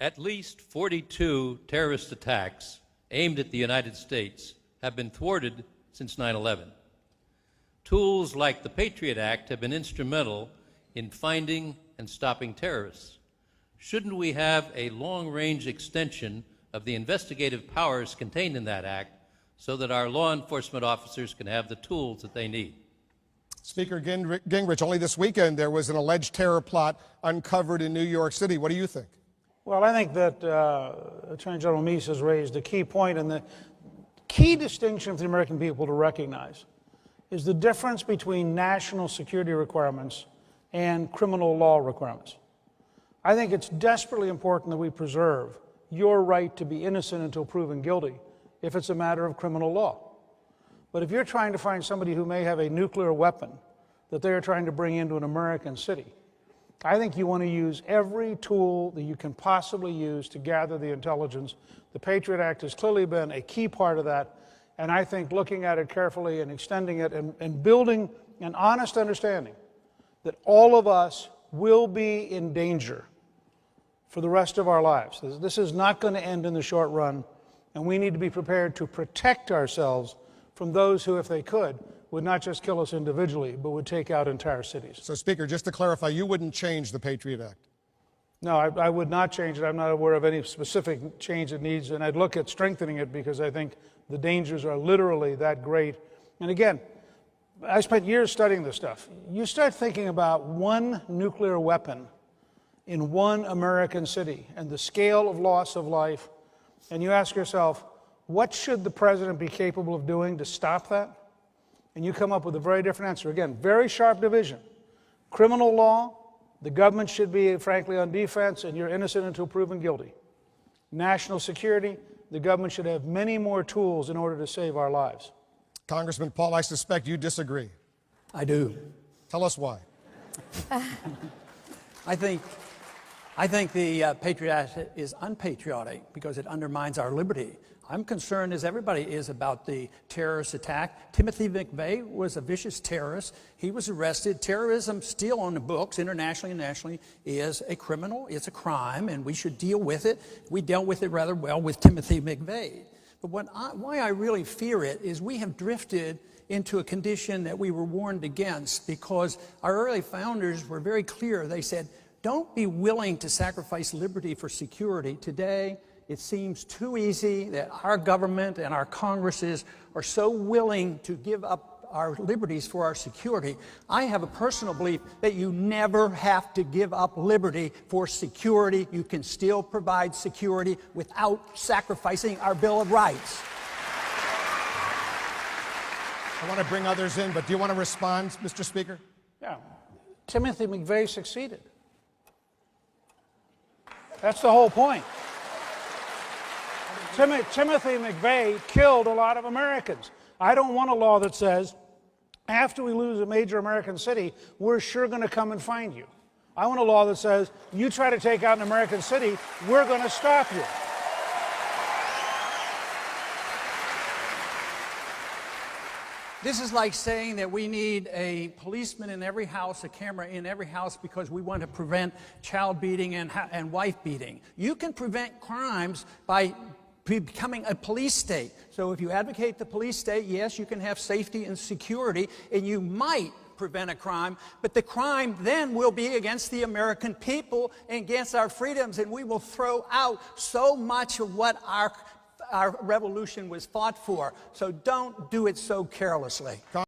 At least 42 terrorist attacks aimed at the United States have been thwarted since 9/11. Tools like the Patriot Act have been instrumental in finding and stopping terrorists. Shouldn't we have a long-range extension of the investigative powers contained in that act so that our law enforcement officers can have the tools that they need? Speaker Gingrich, only this weekend there was an alleged terror plot uncovered in New York City. What do you think? Well, I think that Attorney General Meese has raised a key point, and the key distinction for the American people to recognize is the difference between national security requirements and criminal law requirements. I think it's desperately important that we preserve your right to be innocent until proven guilty if it's a matter of criminal law. But if you're trying to find somebody who may have a nuclear weapon that they are trying to bring into an American city, I think you want to use every tool that you can possibly use to gather the intelligence. The Patriot Act has clearly been a key part of that, and I think looking at it carefully and extending it and building an honest understanding that all of us will be in danger for the rest of our lives. This is not going to end in the short run, and we need to be prepared to protect ourselves from those who, if they could, would not just kill us individually, but would take out entire cities. So, Speaker, just to clarify, you wouldn't change the Patriot Act? No, I would not change it. I'm not aware of any specific change it needs, and I'd look at strengthening it because I think the dangers are literally that great. And again, I spent years studying this stuff. You start thinking about one nuclear weapon in one American city and the scale of loss of life, and you ask yourself, what should the president be capable of doing to stop that? And you come up with a very different answer. Again, very sharp division. Criminal law, the government should be, frankly, on defense, and you're innocent until proven guilty. National security, the government should have many more tools in order to save our lives. Congressman Paul, I suspect you disagree. I do. Tell us why. I think the Patriot Act is unpatriotic because it undermines our liberty. I'm concerned, as everybody is, about the terrorist attack. Timothy McVeigh was a vicious terrorist. He was arrested. Terrorism, still on the books, internationally and nationally, is a criminal. It's a crime, and we should deal with it. We dealt with it rather well with Timothy McVeigh. But why I really fear it is we have drifted into a condition that we were warned against because our early founders were very clear. They said, don't be willing to sacrifice liberty for security. Today, it seems too easy that our government and our Congresses are so willing to give up our liberties for our security. I have a personal belief that you never have to give up liberty for security. You can still provide security without sacrificing our Bill of Rights. I want to bring others in, but do you want to respond, Mr. Speaker? Yeah. Timothy McVeigh succeeded. That's the whole point. Timothy McVeigh killed a lot of Americans. I don't want a law that says, after we lose a major American city, we're sure going to come and find you. I want a law that says, you try to take out an American city, we're going to stop you. This is like saying that we need a policeman in every house, a camera in every house, because we want to prevent child beating and wife beating. You can prevent crimes by becoming a police state. So if you advocate the police state, yes, you can have safety and security, and you might prevent a crime, but the crime then will be against the American people and against our freedoms, and we will throw out so much of what our revolution was fought for. So don't do it so carelessly.